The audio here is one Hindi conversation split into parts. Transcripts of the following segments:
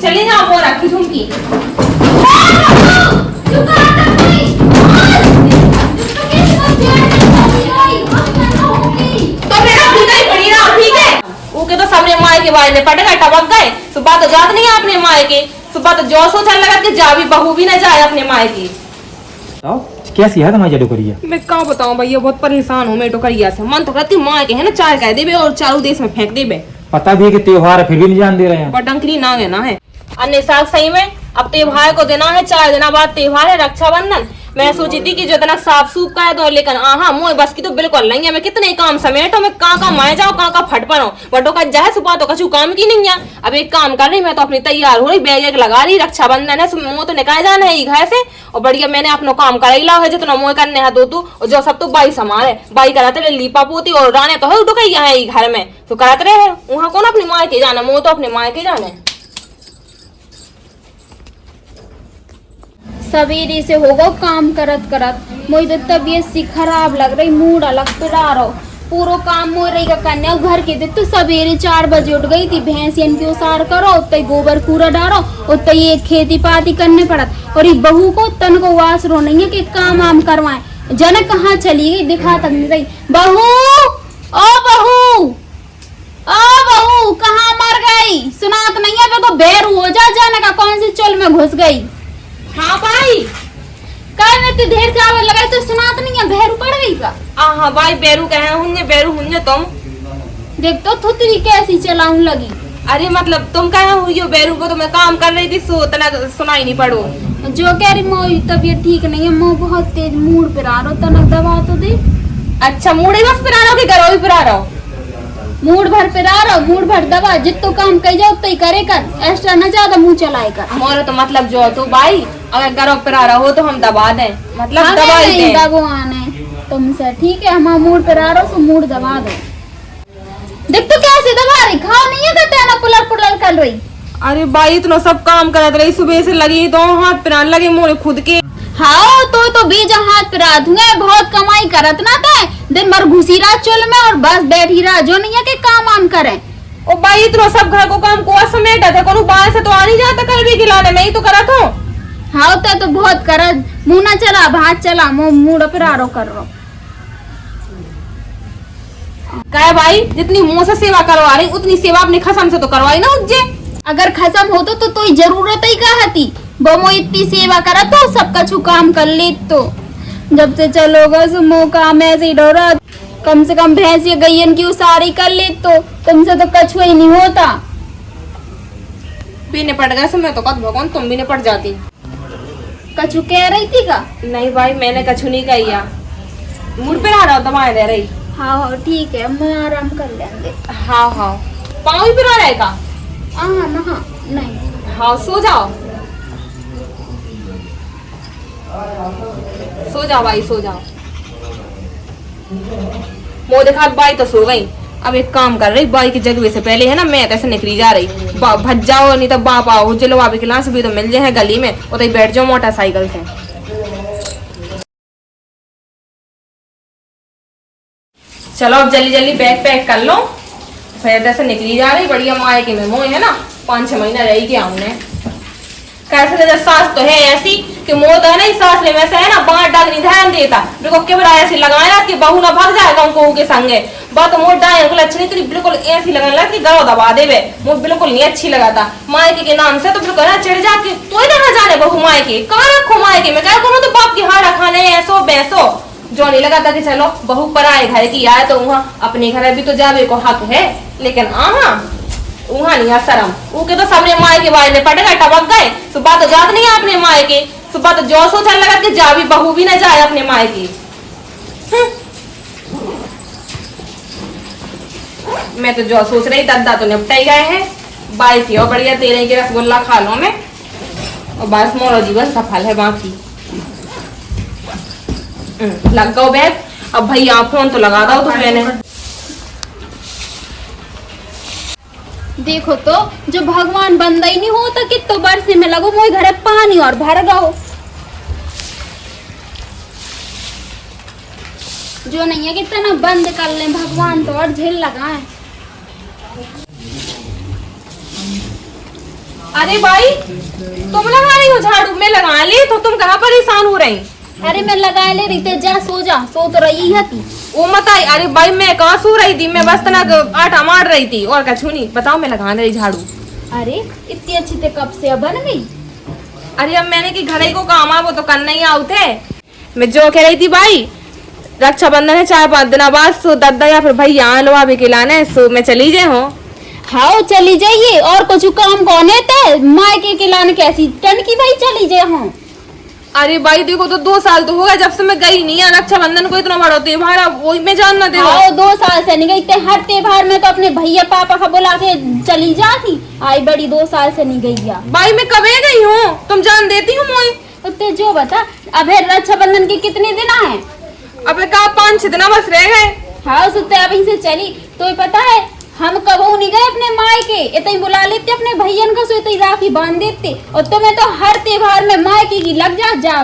चले जाओ वो रखी झुमकी। तो मेरा खुदा ही पड़ी ना, ठीक है। वो के तो सामने माए के बारे में पट गए टपक गए, सुबह तो जात नहीं है अपने माए के, सुबह तो जो सोचने लगा कि जा भी बहू भी ना जाए अपने माए की। कैसी है तुम्हारी डोकरिया? मैं क्या बताऊं भैया, बहुत परेशान हूँ मैं डोकरिया से। मन तो करती माँ के है ना चाय कह देबे और चारों देश में फेंक देबे। पता भी है कि त्योहार है फिर भी नहीं जान दे रहे हैं। बटंकरी ना है ना है अन्य साग सही में। अब त्योहार को देना है, 4 दिन बाद त्योहार है रक्षाबंधन। मैं सोची थी कि जो इतना साफ सूफ का है तो, लेकिन आहा मोए बस की तो बिल्कुल नहीं है। मैं कितने काम समेटो, मैं कहाँ माए जाओ कहाँ फट पड़ो, बटो का जाए सुबह तो कछु काम की नहीं है। अब एक काम कर रही मैं तो अपनी तैयार हो रही, बैग एक लगा रही, रक्षाबंधन है मुँह तो निकाल जाना है घर से। और बढ़िया मैंने अपना काम कर ला है जितना मोए करने है दो तू, और जो सब तो बाई समार है बाई कराते लीपा पोती और राने तो है डुकैया है घर में तो कराते रहे। वहाँ कौन अपनी माए के जाना, मुँह तो अपने माए के जाने। सवेरे से होगा काम करत करत मुझे तो तबीयत सी खराब लग रही, मूड अलग पिरा रहो। पूरा काम मोर रही का कन्या घर के दे तो सवेरे 4 बजे उठ गई थी, भैंसियन की उसार करो, उतई गोबर कूड़ा डालो, उतई ये खेती पाती करने पड़त। और ये बहू को तन को वास रो नहीं है कि काम आम करवाए। जन कहाँ चली गई दिखा तक नहीं रही। बहू ओ बहू ओ बहू कहाँ मर गई, सुनात नहीं है मेरे को, बेर हो जा जाने का कौन सी चुल में घुस गई। हाँ भाई कल में तो ढेर चावल लगाई तो सुनात नहीं है, बेरू पड़ गई का। हाँ भाई बेरू कहे हुन्ने बेरू हुन्ने तुम देख तो थुतरी कैसी चलाऊं लगी। अरे मतलब तुम कहे हुई हो बेरू को, तो मैं काम कर रही थी सो इतना सुनाई नहीं पड़ो। जो कह रही मोई तबीयत ठीक नहीं है, मोह बहुत तेज मूड पर आ रहा, तनक दवा तो दे। अच्छा मूड ही बस पिरा रहा हो कि घरों ही पिरा रहा हो? मूड भर पे आ रहा, मूड भर दवा, जितो काम कही जाओ उतना ही करे कर, एक्स्ट्रा न ज्यादा मुंह चलाए कर। हमारा तो मतलब जो तो भाई अगर घरों पिरा रहा हो तो हम दबा दें, मतलब दबा ही दें। भगवान है तुमसे, ठीक है हमारा मूड पर आ रहा तो मूड दबा दो। देख तो कैसे दबा रही, खाओ नहीं है कहते ना पुलर पुलर कर रही। अरे भाई इतना सब काम करत रही, सुबह से लगी दो हाथ पिराने लगे मोरे खुद के। हाँ तो बीज हाथ पिरा दूंगे, बहुत कमाई करत ना ते, दिन भर घुसी रहा चुल में और बस बैठी रहा, जो नहीं है कि काम आम करे। ओ भाई इतना सब घर को काम को समेटा था, कोनो बाहर से तो आ नहीं जाता, कल भी खिलाने मैं ही तो करा था। हाँ तो बहुत करत, मुंह ना चला भात चला, मूड पिरा रो कर रो। क्या भाई जितनी मुंह से सेवा करवा रही उतनी सेवा अपनी खसम से तो करवाई ना उज्जे। अगर खसम होतो तो जरूरत ही का हती, वो इतनी सेवा करा तो सब कछु काम कर ले। तो जब से चलोगा सुमो काम ऐसे ही डोरा, कम से कम भैंस या गैयन की उसारी कर ले तो तुमसे तो कछु ही नहीं होता। भी निपट गए समय तो कद भगवान तुम भी निपट जाती। कछु कह रही थी का? नहीं भाई मैंने कछु नहीं कही, मुड़ पे आ रहा दवाएं दे रही। हाँ ठीक है मैं आराम कर लेंगे। हाँ हाँ पाँव ही पिरा रहेगा। हाँ नहीं हाँ सो जाओ सो जाओ भाई सो जाओ। वो देखा बाई तो सो गई। अब एक काम कर रही, बाई की जगह से पहले है ना मैं ऐसे निकली जा रही, भज जाओ नहीं तो बाप आओ चलो आप क्लास भी तो मिल जाए गली में, उतई बैठ जाओ मोटरसाइकिल से। चलो अब जल्दी जल्दी बैग पैक कर लो, फिर ऐसे निकली जा रही बढ़िया माए के में मोह है ना 5-6 महीना रही गया हमने। कैसे सास तो है ऐसी कि मोह तो है ना सास ले वैसे है ना बांट डाल नहीं ध्यान देता, देखो केवल ऐसी लगाया कि बहू ना भाग जाएगा उनको के संगे। बात मोह डाय अच्छी नहीं करी, बिल्कुल ऐसी लगाने लगा कि गला दबा देवे, मुझे बिल्कुल नहीं अच्छी लगाता। मायके के नाम से तो बिल्कुल ना चिढ़ जाती, तो ही ना जाने बहू मायके कहाँ रखो मायके में, क्या करूँ तो बाप की हाड़ा खाने ऐसो बैसो। जो नहीं लगा था कि चलो बहू पर आए घर की आए तो वहाँ अपने घर भी तो जावे को हक है, लेकिन वहाँ नहीं शर्म। उनके तो सामने माए के बारे में पट गए टपक गए, सुबह तो जात नहीं है अपने माए के, सुबह तो जो सोचने लगा कि जा भी बहू भी ना जाए अपने माए की। मैं तो जो सोच रही दद्दा तो निपटा ही गए हैं, बाई थी और बढ़िया तेरे के रसगुल्ला खा लो मैं और बस मोरो जीवन सफल है बाकी। लग गो बैग, अब भैया फोन तो लगा दो तो मैंने। देखो तो जो भगवान बंदा ही नहीं होता कि तो बरसे में लगो मोए घर पानी और भर गओ, जो नहीं है कि तना बंद कर ले भगवान तो और झेल लगाए। अरे भाई तुम लगा रही हो झाड़ू, मैं लगा ली तो तुम कहाँ परेशान हो रही? अरे मैं लगा ले रही थी, जा सो जा, सो तो रही है तू। वो मत आई। अरे भाई मैं कहाँ सो रही थी, मैं बस तना आटा मार रही थी और कछु नहीं। बताओ मैं लगा रही झाड़ू। अरे इतनी अच्छी ते कब से अब बन गई? अरे अब मैंने कि घड़ई को काम आ वो तो करना ही आउट है। मैं जो कह रही थी भाई, रक्षाबंधन है 4-5 दिन बाद, सो दादा या फिर भैया लोहा भी खिलाने, सो मैं चली जाए हो। हाँ चली जाइए, और कुछ काम कौन है माँ के खिलाने कैसी टन की भाई चली जाए। हाँ अरे भाई देखो तो 2 साल तो हो गए जब से मैं गई नहीं है। रक्षाबंधन को इतना बड़ा त्योहार है, वही मैं जानना दे। हाँ 2 साल से नहीं गई ते, हर त्योहार में तो अपने भैया पापा का बुला के चली जाती। आई बड़ी 2 साल से नहीं गई या। भाई मैं कब गई हूँ, तुम जान देती हूँ मोई। तो जो बता, अब रक्षाबंधन के कितने दिन आए? अब कहा 5-6 दिन बस रह गए। हाँ सुते अभी से चली। तो पता है हम कबू नहीं गए अपने माय के, इतनी बुला लेते अपने भैया का, सो इतनी राखी बांध देते। और तुम्हें तो हर त्योहार में माय की लग जा।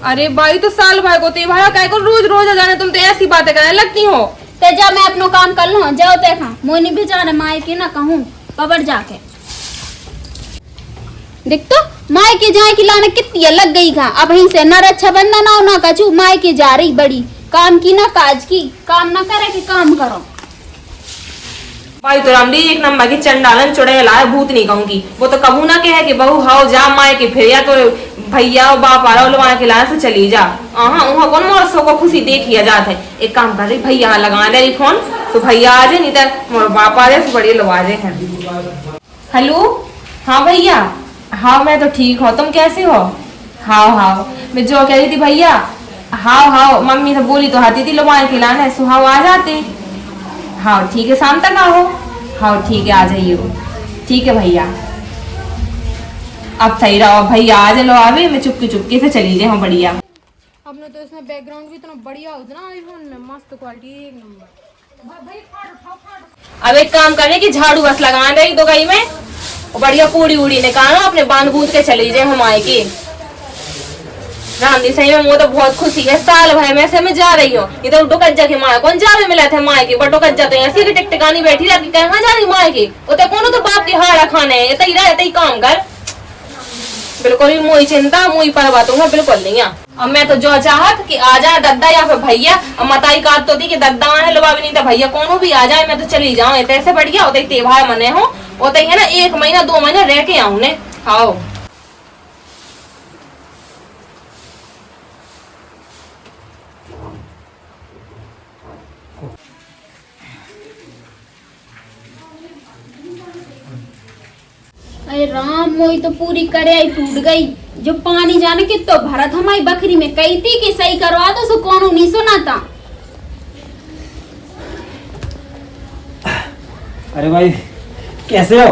अरे भाई तो साल भर को त्योहार काय को रोज रोज आ जाने, तुम तो ऐसी बातें करने लगती हो। ते जा मैं अपनो काम कर लूँ, जाओ देखा मोनी भी जाने माय के ना कहूँ कबर जाके देख तो माय के जाए की लाने कितनी अलग गई खा। अब यहीं से न रक्षाबंधन आओ ना कछू, माय के जा रही बड़ी काम की ना काज की, काम ना करे कि काम करो। भाई तो रामडी एक नंबर की चंडालन चुड़ैल है, भूत नहीं कहूंगी। वो तो कबू ना कहे कि बहू हाओ जा माय के, फिर या तो भैया और बाप आ रहा हो के लाने से चली जा। हाँ वहाँ कौन मोरसों को खुशी देखिया जात है। एक काम कर रही, भैया लगा दे रही फोन, तो भैया आ जाए, नहीं तो मोर बाप आ जाए, बड़े लोग आ जाए हैं। हेलो हाँ भैया, हाँ मैं तो ठीक हूँ, तुम कैसे हो? हाँ मैं जो कह रही थी भैया, हाँ मम्मी से बोली तो आती थी लोग खिलाने, सुहाव आ जाते। हाँ ठीक है शाम तक आओ। हाँ ठीक है आ जाइए। ठीक है भैया, अब सही रहो भैया आ जाए लो आवे, मैं चुपके से चली जाए। हाँ बढ़िया। अपने तो इसमें बैकग्राउंड भी इतना बढ़िया होता ना आईफोन में, मस्त क्वालिटी एक नंबर। अब एक काम करने की झाड़ू बस लगा रही दो गई में, और बढ़िया पूड़ी उड़ी निकालो, अपने बांध बूंद के चली जाए हम आए के। रामदी सही में मुझे तो बहुत खुशी है, साल भर में से मैं जा रही हूँ। इधर डोकज्जा के माँ कौन जावे मिला था माँ के, बट डोकज्जा तो ऐसी की टिकटिकानी बैठी रहती, कहाँ जा रही माँ के? उते कौन तो बाप के हाड़ा खाने इतना ही रहते ही काम कर। बिल्कुल भी मुई चिंता मुई पर बातूंगा बिल्कुल नहीं। अब मैं तो जो चाहत कि आ जाए दद्दा या फिर भैया, अब मताई काट तो थी कि दद्दा आने लगा भी नहीं था, भैया कौन भी आ जाए मैं तो चली जाऊँ। ऐसे बढ़िया होता त्योहार मने हो, होता है ना 1 महीना 2 महीना रह के आऊँ ने। आओ अरे राम मोई तो पूरी कड़ाई टूट गई। जो पानी जाने के तो भरत हमारी बकरी में कही थी कि सही करवा दो, सो कौन नहीं सुना था। अरे भाई कैसे हो?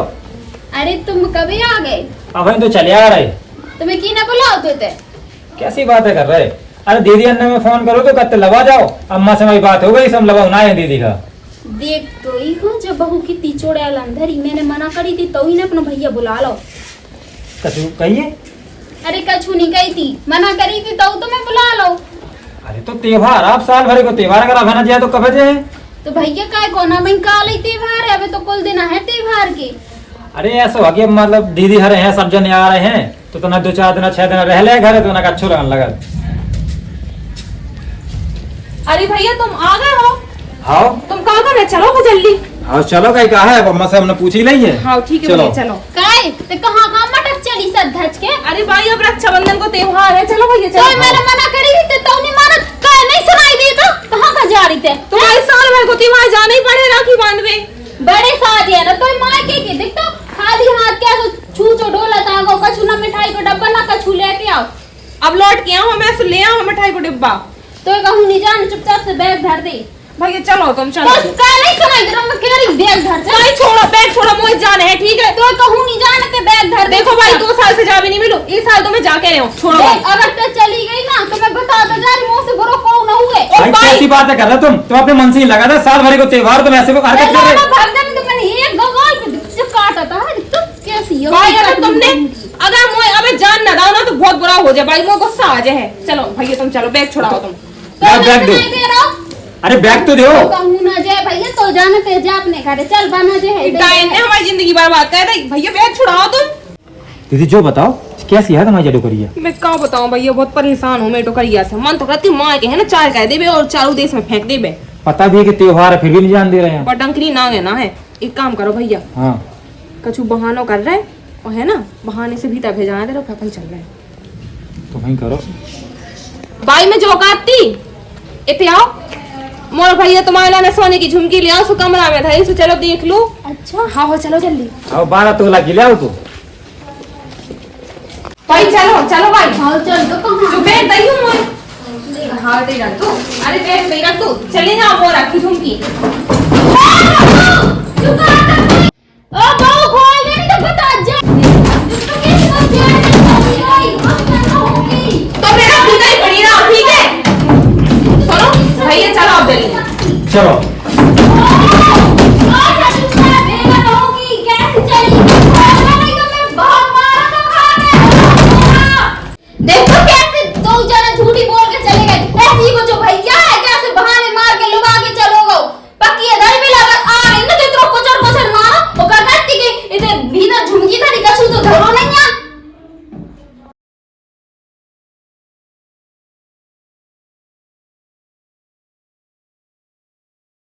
अरे तुम कभी आ गए? अब तो चले आ रहे। तुम्हें की ना बुलाओ तो थे? कैसी बातें कर रहे? अरे दीदी अन्ना में फोन करो तो कत्ते लगा जाओ, अम्मा से मेरी बात हो गई, सब लगा ना है दीदी का। देख तो ही हो जब बहू की तिचोड़े अंदर ही मैंने मना करी थी, तो ही ने अपना भैया बुला लो। कछु कहिए? अरे कछु नहीं कही थी, मना करी थी तो तुम्हें बुला लो। अरे तो त्योहार आप साल भर को त्योहार अगर आना जाए तो कब जाए? तो भैया काय कोना में काल ही त्योहार है, अबे तो कुल दिन है त्योहार के। अरे ऐसा हो गया, मतलब दीदी हरे हैं, सब जने आ रहे हैं, तो ना 2-4 दिन 6 दिन रह ले घर, तो ना अच्छो लगन लगा। अरे भैया तुम आ गए हो? हाँ तुम कहाँ कर रहे? चलो को जल्दी। हाँ चलो कहीं कहा है, अम्मा से हमने पूछी नहीं है। हाँ ठीक है चलो। भैया चलो। काय ते कहाँ मटक चली सद धज के? अरे भाई अब रक्षाबंधन को त्योहार है, चलो भैया तो चलो। मैंने मना करी थी तो नहीं माना, काय नहीं सुनाई दी तो कहाँ का जा रही थे? तुम्हारे साल भर को त्योहार जाना ही पड़े राखी बांधवे। बड़े साथ है ना, तो माँ के देख तो खाली हाथ क्या तो छू डोला था गो, कछु ना मिठाई को डब्बा ना कछु लेके आओ। अब लौट के आओ, मैं ले आओ मिठाई को डिब्बा। तो कहूँ नहीं जान, चुपचाप से बैग धर दे। भैया चलो तुम चलो। बस काय नहीं सुनाई दे रहा, मैं कह रही बैग धर से। भाई छोड़ो बैग छोड़ो, मुझे जाना है ठीक है। तो कहूँ नहीं जाने ते बैग धर दे। देखो भाई 2 साल से जा भी नहीं मिलू, इस साल तो मैं जाके रही हूँ। छोड़ो भाई। अगर तो चली गई ना तो मैं बता तो जा रही, मुँह से बुरा कौन न हुए। भाई कैसी बातें कर रहे तुम अपने मन से ही लगा था, साल भर को त्योहार तुम ऐसे को हरकत कर रहे। भरदन तो मैंने एक गगाल पे जो काटा था, तो कैसी हो भाई अगर तुमने अगर मुझे अबे जान ना दाओ ना तो बहुत बुरा हो जाए भाई, मुझे गुस्सा आ जाए। चलो भैया तुम चलो, बैग छुड़ाओ तुम। तो बैग दो। अरे बैग तो दो। कहूँ ना जाए भैया तो जाने ते जा अपने घर चल बना जे है डायन ने हमारी जिंदगी बर्बाद कर रही भैया बैग छुड़ाओ तुम। दीदी जो बताओ कैसी है तुम्हारी जडो करिए? मैं क्या बताऊं भैया बहुत परेशान हूँ मैं टोकरिया से। मन तो करती माँ के है ना चार कह देबे और चारों देश में फेंक देबे। पता भी है कि त्योहार है फिर भी नहीं जान दे रहे हैं। पर डंकरी ना है ना है। एक काम करो भैया हाँ कछु बहानों कर रहे और है ना बहाने से भीतर भेजा दे रहो अपन चल रहे तो वहीं करो। भाई मैं जो काटती इतने आओ मोर भैया तुम्हारे लाने सोने की झुमकी ले आओ सो कमरा में था इसे चलो देख लो। अच्छा हाँ हो चलो जल्दी अब 12 तोला की ले आओ तो। भाई चलो चलो भाई हाँ चल तो कहाँ जो बैग दई हूँ मोर हाँ दे रख तू अरे बैग दे रख तू चले जाओ मोर रखी झुमकी। ओ बहु खोल दे नहीं तो बता जा इसको कैसे कर तो मेरा भीतर ही पड़ी रहा ठीक है। सुनो भैया चलो आप जल्दी चलो